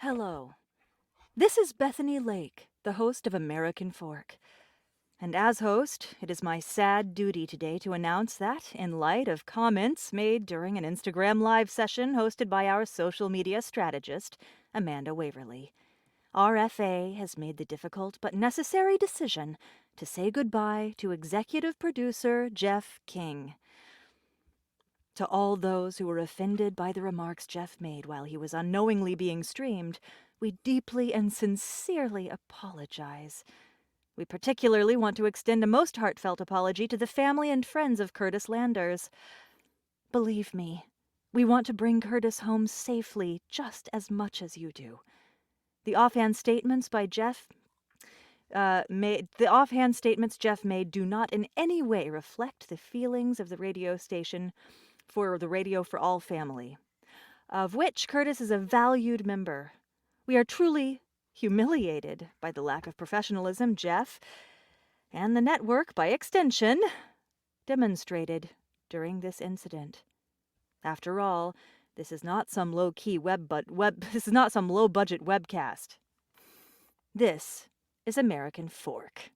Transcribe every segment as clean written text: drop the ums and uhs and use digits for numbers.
Hello. This is Bethany Lake, the host of American Fork. And as host, it is my sad duty today to announce that, in light of comments made during an Instagram Live session hosted by our social media strategist, Amanda Waverly, RFA has made the difficult but necessary decision to say goodbye to executive producer Jeff King. To all those who were offended by the remarks Jeff made while he was unknowingly being streamed, we deeply and sincerely apologize. We particularly want to extend a most heartfelt apology to the family and friends of Curtis Landers. Believe me, we want to bring Curtis home safely just as much as you do. The offhand statements Jeff made do not in any way reflect the feelings of the radio station for the Radio for All family, of which Curtis is a valued member. We are truly humiliated by the lack of professionalism Jeff, and the network, by extension, demonstrated during this incident. After all, this is not some low-budget webcast. This is American Fork.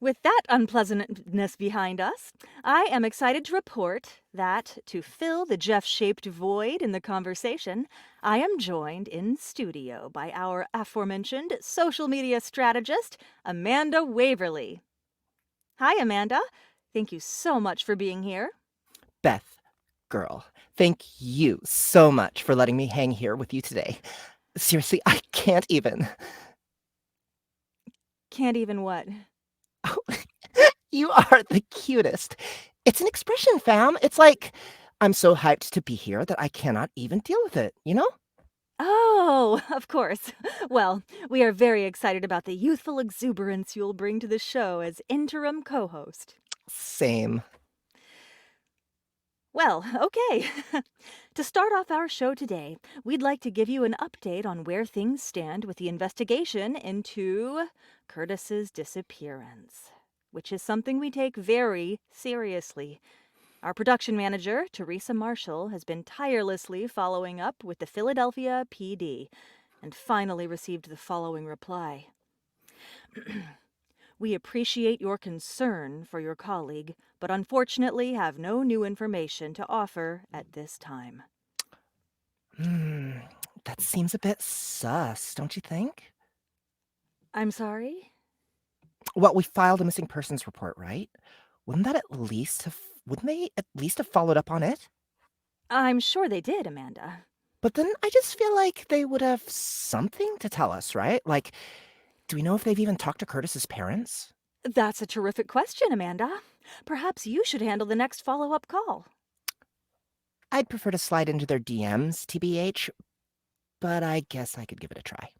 With that unpleasantness behind us, I am excited to report that, to fill the Jeff-shaped void in the conversation, I am joined in studio by our aforementioned social media strategist, Amanda Waverly. Hi, Amanda. Thank you so much for being here. Beth, girl, thank you so much for letting me hang here with you today. Seriously, I can't even. Can't even what? Oh, you are the cutest. It's an expression, fam. It's like, I'm so hyped to be here that I cannot even deal with it, you know? Oh, of course. Well, we are very excited about the youthful exuberance you'll bring to the show as interim co-host. Same. Well, okay. To start off our show today, we'd like to give you an update on where things stand with the investigation into Curtis's disappearance, which is something we take very seriously. Our production manager, Teresa Marshall, has been tirelessly following up with the Philadelphia PD and finally received the following reply. We appreciate your concern for your colleague, but unfortunately have no new information to offer at this time. That seems a bit sus, don't you think? I'm sorry? Well, we filed a missing persons report, right? Wouldn't they at least have followed up on it? I'm sure they did, Amanda. But then I just feel like they would have something to tell us, right? Like, do we know if they've even talked to Curtis's parents? That's a terrific question, Amanda. Perhaps you should handle the next follow-up call. I'd prefer to slide into their DMs, TBH, but I guess I could give it a try.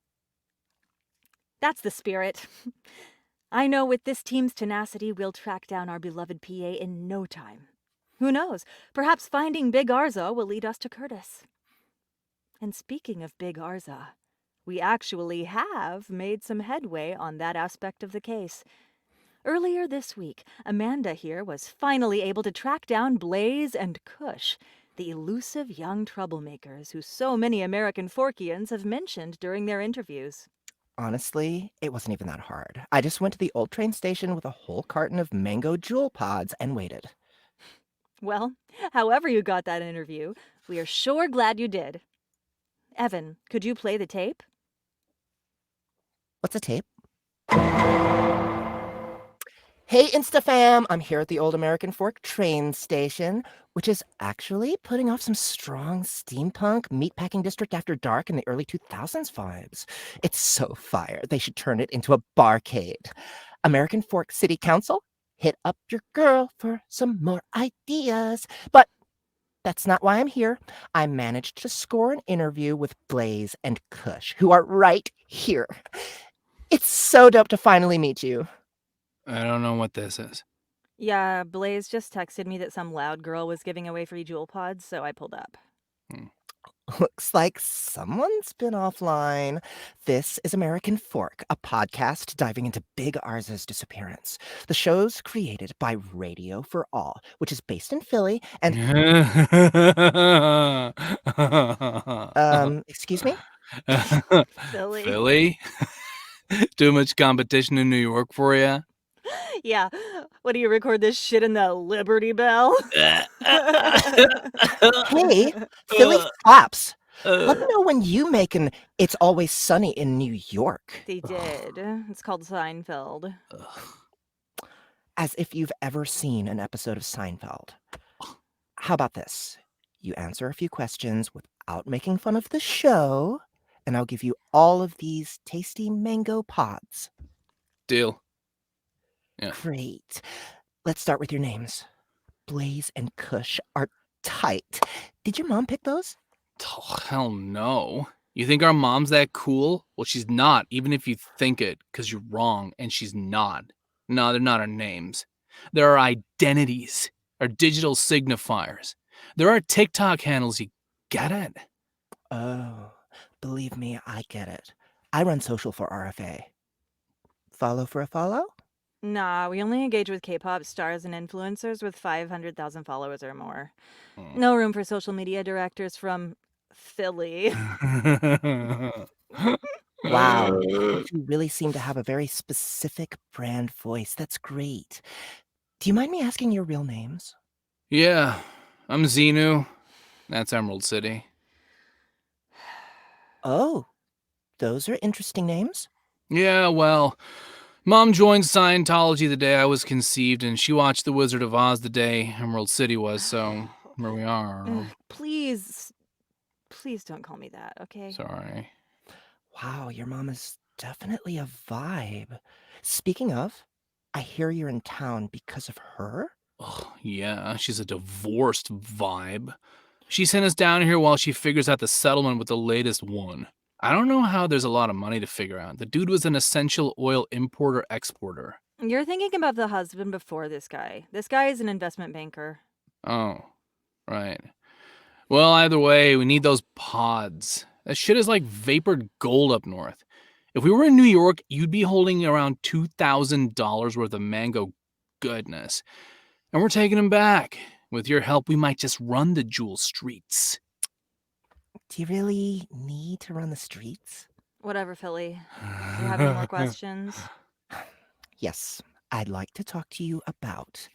That's the spirit. I know with this team's tenacity, we'll track down our beloved PA in no time. Who knows? Perhaps finding Big Arza will lead us to Curtis. And speaking of Big Arza, we actually have made some headway on that aspect of the case. Earlier this week, Amanda here was finally able to track down Blaze and Kush, the elusive young troublemakers who so many American Forkians have mentioned during their interviews. Honestly, it wasn't even that hard. I just went to the old train station with a whole carton of mango jewel pods and waited. Well, however you got that interview, we are sure glad you did. Evan, could you play the tape? What's a tape? Hey, InstaFam! I'm here at the Old American Fork train station, which is actually putting off some strong steampunk meatpacking district after dark in the early 2000s vibes. It's so fire, they should turn it into a barcade. American Fork City Council, hit up your girl for some more ideas. But that's not why I'm here. I managed to score an interview with Blaze and Kush, who are right here. It's so dope to finally meet you. I don't know what this is. Yeah, Blaze just texted me that some loud girl was giving away free jewel pods, so I pulled up. Looks like someone's been offline. This is American Fork, a podcast diving into Big Ars's disappearance. The show's created by Radio for All, which is based in Philly. And, excuse me? Philly. Philly? Too much competition in New York for you? Yeah. What do you record this shit in the Liberty Bell? Hey, Philly slaps. Let me know when you make an It's Always Sunny in New York. They did. It's called Seinfeld. As if you've ever seen an episode of Seinfeld. How about this? You answer a few questions without making fun of the show, and I'll give you all of these tasty mango pods. Deal. Yeah. Great. Let's start with your names. Blaze and Kush are tight. Did your mom pick those? Oh, hell no. You think our mom's that cool? Well, she's not, even if you think it, because you're wrong, and she's not. No, they're not our names. They're our identities, our digital signifiers. They're our TikTok handles, you get it? Oh, believe me, I get it. I run social for RFA. Follow for a follow? Nah, we only engage with K-pop stars and influencers with 500,000 followers or more. Mm. No room for social media directors from Philly. Wow, you two really seem to have a very specific brand voice. That's great. Do you mind me asking your real names? Yeah, I'm Xenu. That's Emerald City. Oh, those are interesting names. Yeah, well, Mom joined Scientology the day I was conceived, and she watched The Wizard of Oz the day Emerald City was, so here we are. Please don't call me that, okay? Sorry. Wow, your mom is definitely a vibe. Speaking of, I hear you're in town because of her? Oh, yeah, she's a divorced vibe. She sent us down here while she figures out the settlement with the latest one. I don't know how there's a lot of money to figure out. The dude was an essential oil importer-exporter. You're thinking about the husband before this guy. This guy is an investment banker. Oh, right. Well, either way, we need those pods. That shit is like vapored gold up north. If we were in New York, you'd be holding around $2,000 worth of mango goodness. And we're taking them back. With your help, we might just run the jewel streets. Do you really need to run the streets? Whatever, Philly. Do you have any more questions? Yes, I'd like to talk to you about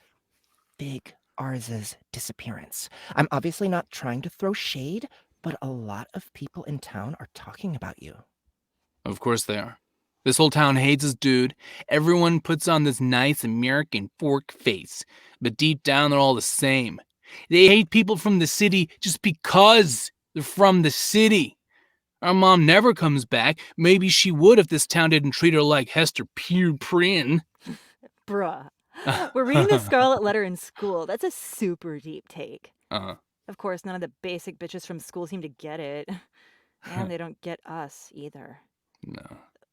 Big Ars's disappearance. I'm obviously not trying to throw shade, but a lot of people in town are talking about you. Of course they are. This whole town hates this dude. Everyone puts on this nice American fork face, but deep down they're all the same. They hate people from the city just because they're from the city. Our mom never comes back. Maybe she would if this town didn't treat her like Hester Prynne. Bruh. We're reading the Scarlet Letter in school. That's a super deep take. Uh-huh. Of course, none of the basic bitches from school seem to get it. And they don't get us either. No.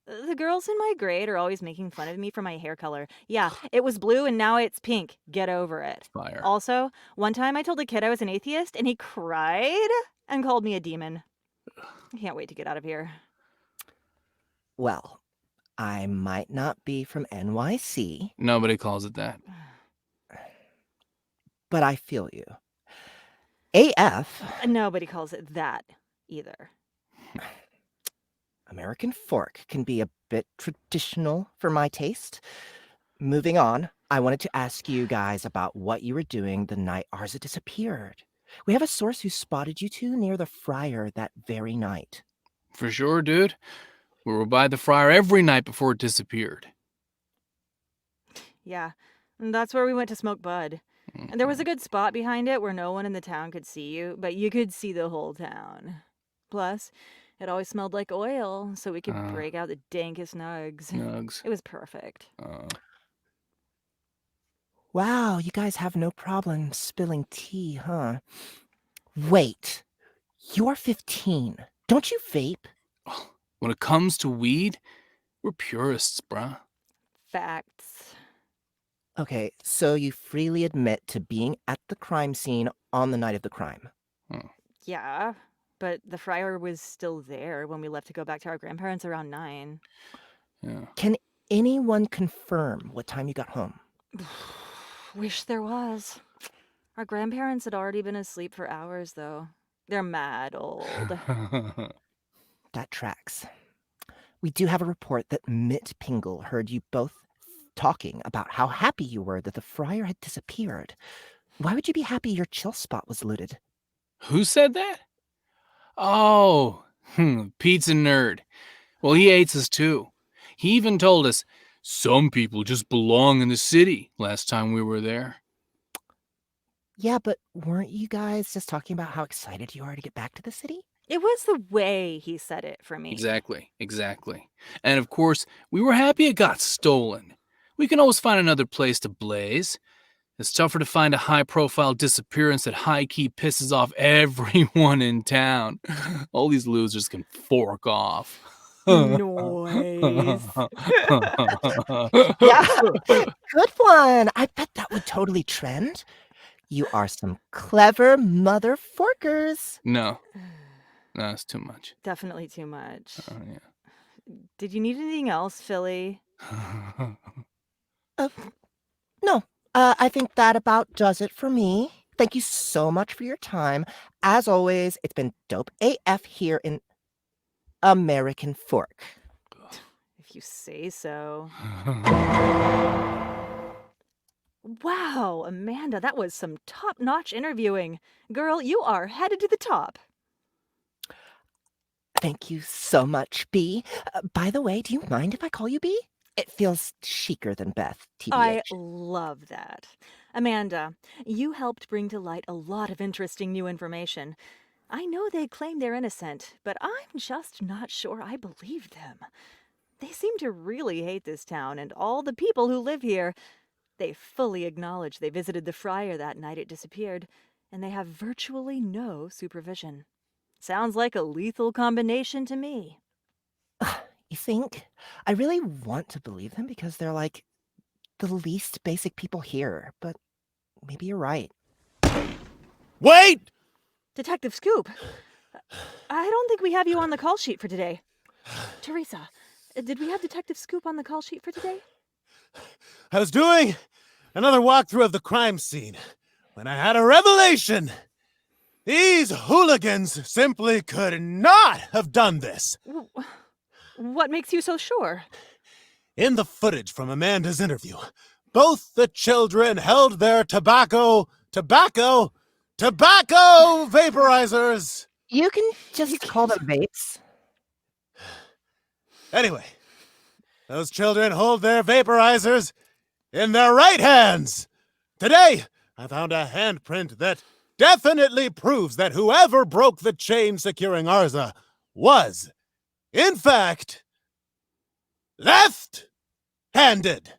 The girls in my grade are always making fun of me for my hair color. Yeah, it was blue and now it's pink. Get over it. Fire. Also, one time I told a kid I was an atheist and he cried and called me a demon. I can't wait to get out of here. Well, I might not be from NYC, Nobody calls it that. but I feel you. AF, Nobody calls it that either. American Fork, can be a bit traditional for my taste. Moving on, I wanted to ask you guys about what you were doing the night Arza disappeared. We have a source who spotted you two near the Friar that very night. For sure, dude. We were by the Friar every night before it disappeared. Yeah, that's where we went to smoke bud. And there was a good spot behind it where no one in the town could see you, but you could see the whole town. Plus, it always smelled like oil, so we could break out the dankest nugs. Nugs. It was perfect. Wow, you guys have no problem spilling tea, huh? Wait, you're 15. Don't you vape? When it comes to weed, we're purists, bruh. Facts. Okay, so you freely admit to being at the crime scene on the night of the crime. Yeah, but the friar was still there when we left to go back to our grandparents around 9. Yeah. Can anyone confirm what time you got home? Wish there was. Our grandparents had already been asleep for hours, though. They're mad old. That tracks. We do have a report that Mitt Pingle heard you both talking about how happy you were that the friar had disappeared. Why would you be happy your chill spot was looted? Who said that? Oh, Pete's a nerd. Well, he hates us too. He even told us some people just belong in the city last time we were there. Yeah, but weren't you guys just talking about how excited you are to get back to the city? It was the way he said it for me. Exactly. And of course, we were happy it got stolen. We can always find another place to blaze. It's tougher to find a high-profile disappearance that high-key pisses off everyone in town. All these losers can fork off. Noise. Yeah, good one. I bet that would totally trend. You are some clever mother forkers. No, it's too much. Definitely too much. Yeah. Did you need anything else, Philly? No, I think that about does it for me. Thank you so much for your time. As always, it's been dope AF here in American Fork. If you say so. Wow, Amanda, that was some top-notch interviewing. Girl, you are headed to the top. Thank you so much, B. By the way, do you mind if I call you B? It feels chicer than Beth, TBH. I love that. Amanda, you helped bring to light a lot of interesting new information. I know they claim they're innocent, but I'm just not sure I believe them. They seem to really hate this town and all the people who live here. They fully acknowledge they visited the friar that night it disappeared, and they have virtually no supervision. Sounds like a lethal combination to me. You think? I really want to believe them because they're like the least basic people here, but maybe you're right. Wait! Detective Scoop, I don't think we have you on the call sheet for today. Teresa, did we have Detective Scoop on the call sheet for today? I was doing another walkthrough of the crime scene when I had a revelation. These hooligans simply could not have done this. What makes you so sure? In the footage from Amanda's interview, both the children held their tobacco vaporizers. You can just call them vapes. Anyway, those children hold their vaporizers in their right hands. Today, I found a handprint that definitely proves that whoever broke the chain securing Arza was, in fact, left-handed.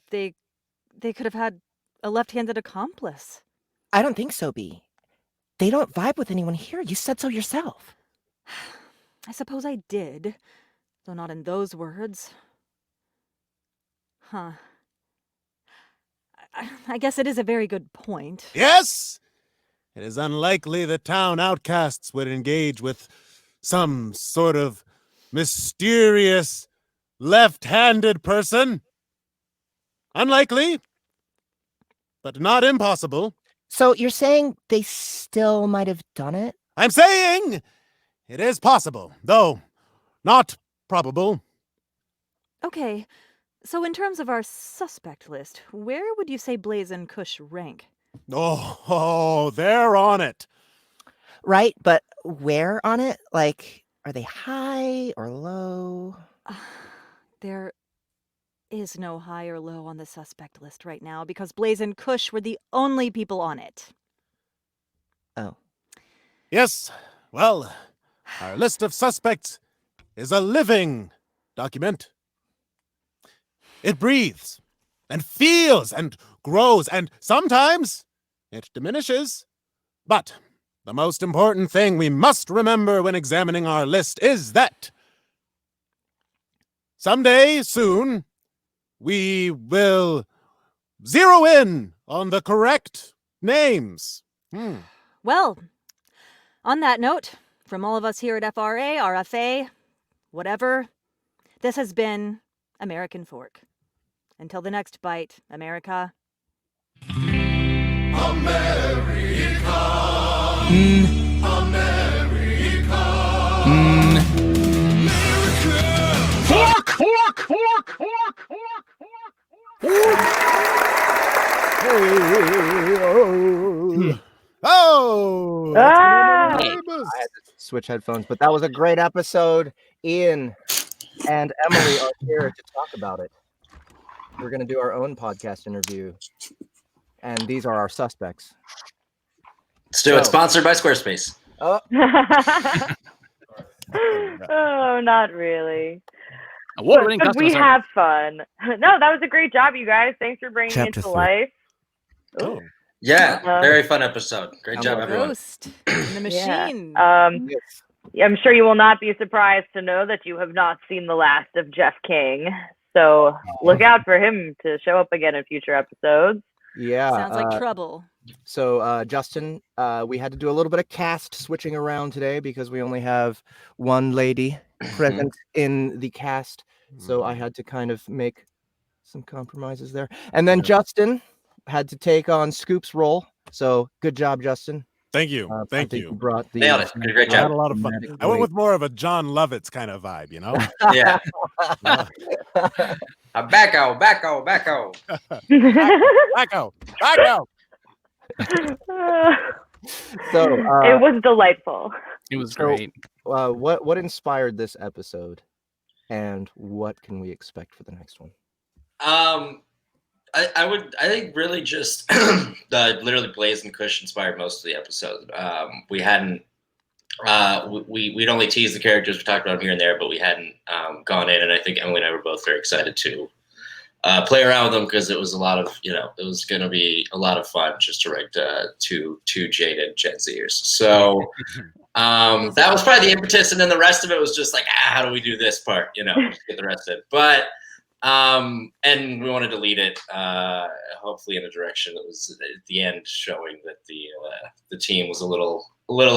They could have had a left-handed accomplice. I don't think so, B. They don't vibe with anyone here. You said so yourself. I suppose I did, though not in those words. Huh. I guess it is a very good point. Yes, it is unlikely the town outcasts would engage with some sort of mysterious left-handed person. Unlikely, but not impossible. So you're saying they still might have done it? I'm saying it is possible, though not probable. Okay, so in terms of our suspect list, where would you say Blaze and Kush rank? Oh, they're on it. Right, but where on it? Like, are they high or low? There is no high or low on the suspect list right now because Blaze and Kush were the only people on it. Oh. Yes, well, our list of suspects is a living document. It breathes and feels and grows, and sometimes it diminishes. But the most important thing we must remember when examining our list is that someday soon we will zero in on the correct names. Well, On that note, from all of us here at FRA, RFA, whatever, this has been American Fork. Until the next bite, America. Oh! Ah! I had to switch headphones, but that was a great episode. Ian and Emily are here to talk about it. We're going to do our own podcast interview, and these are our suspects. Let's do it. Sponsored by Squarespace. Oh, Oh, not really. Award-winning But customer we service. have fun. No, that was a great job, you guys. Thanks for bringing it Chapter to 3. life. Oh. Yeah, Uh, very fun episode. Great job, love everyone. Ghost in the machine. yes. I'm sure you will not be surprised to know that you have not seen the last of Jeff King. So look out for him to show up again in future episodes. Yeah. Sounds like trouble. So, Justin, we had to do a little bit of cast switching around today because we only have one lady present in the cast. So I had to kind of make some compromises there. And then Justin had to take on Scoop's role. So good job, Justin. Thank you. I Thank think you. brought the Nailed it. Did a great I had job. a lot of fun. dramatic I went weight. with more of a John Lovitz kind of vibe, you know? Yeah. Yeah. Backo, backo, backo. Back out. Back out. So, It was delightful. It was So- great. what inspired this episode, and what can we expect for the next one? I think really just literally Blaze and Kush inspired most of the episode. We hadn't we'd only teased the characters, we talked about them here and there, but we hadn't gone in, and I think Emily and I were both very excited to play around with them because it was a lot of, it was going to be a lot of fun just to write two jaded Gen Zers. So that was probably the impetus, and then the rest of it was just like, how do we do this part? Just get the rest of it. But and we wanted to lead it, hopefully in a direction that was at the end showing that the team was a little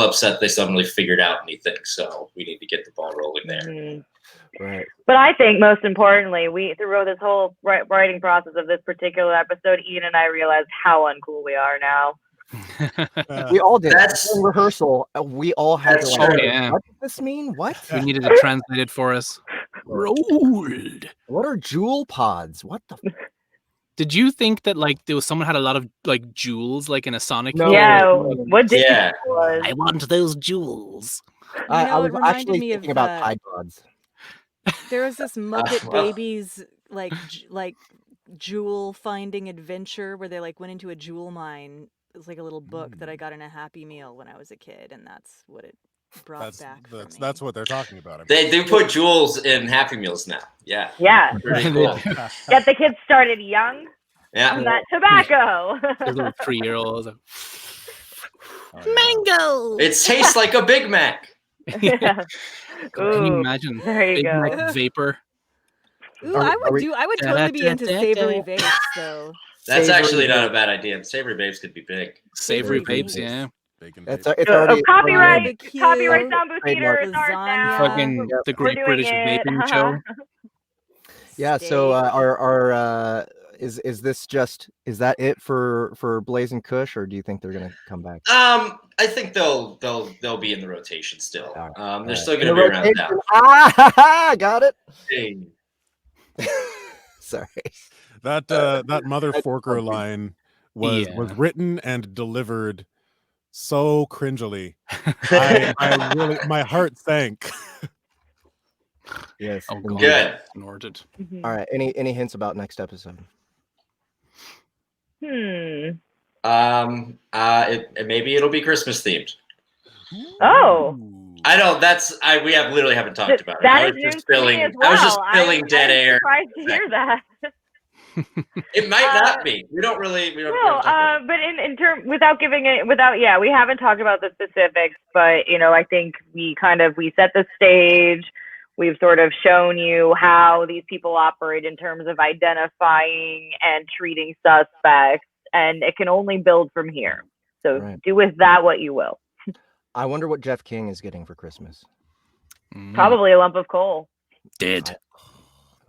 upset they suddenly figured out anything. So we need to get the ball rolling there. Mhm. Right. But I think most importantly, through this whole writing process of this particular episode, Ian and I realized how uncool we are now. We all did. That's- In rehearsal. We all had to That's like, true. Yeah. what does this mean? What? We needed to translate it for us. Rolled. What are jewel pods? What the? Did you think that there was someone had a lot of jewels in a Sonic No. game? Yeah, no. what did Yeah. was? I want those jewels. I it was reminded actually me of thinking about Tide Pods. there was this Muppet well. Babies jewel finding adventure where they went into a jewel mine. It was like a little book that I got in a Happy Meal when I was a kid, and that's what it brought back for me. That's what they're talking about. I They do put jewels in Happy Meals now. Yeah. Yeah, Pretty cool. get the kids started young Yeah. on that tobacco. Their little 3-year-olds. Mango. It tastes like a Big Mac. Yeah. Can you Ooh, imagine? there you Big go. Mac vapor. Ooh, Are we- I are we- would totally be into savory vapes though. That's Savory actually not babes. a bad idea. Savory babes could be big. Savory Savory vapes, vapes. yeah. Bacon It's, bacon. it's Oh, already copyright, Barbecue. copyright Soundbooth Theater. Trademark. It's ours now. Lasagna. Fucking Yep. the We're Great doing British it. Vaping Show. Yeah. So is this just is that it for Blaze and Kush, or do you think they're gonna come back? I think they'll be in the rotation still. All right. They're right. still In going the to be around now. rotation. Ah, got it. Sorry. That mother forker funny. line was Yeah. written and delivered so cringily. I really, my heart sank. Yes. Oh, indeed. God. Good. Snorted. Mhm. All right. Any hints about next episode? Hmm. Maybe it'll be Christmas themed. Oh. I know we haven't talked about it. That I is was news just to me filling. as I was just well. filling dead I'm air. surprised to hear that. It might not be. We don't. No, haven't talked about it. but in term without giving it we haven't talked about the specifics, but I think we set the stage. We've sort of shown you how these people operate in terms of identifying and treating suspects, and it can only build from here. So Right. do with that what you will. I wonder what Jeff King is getting for Christmas. Probably a lump of coal. Dead.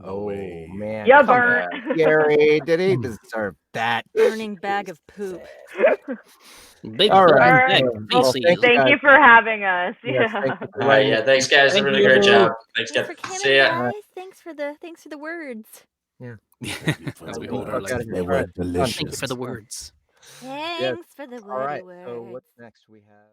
Oh man. Yeah, come burnt. on, Gary, did he deserve that? Burning bag of poop. Big All right. All right. Well, thank you Thank guys. you for having us. Yes, Yeah. thank you for All right, letting yeah, me- thanks guys. Thank Really great you. job. Thanks, Thanks guys. for coming, See ya. guys. Thanks for the words. As we hold Fuck our outta license. here. They All were right, done. delicious. Thank you for the words. Thanks for the All right. wordy So words. what's next? We have.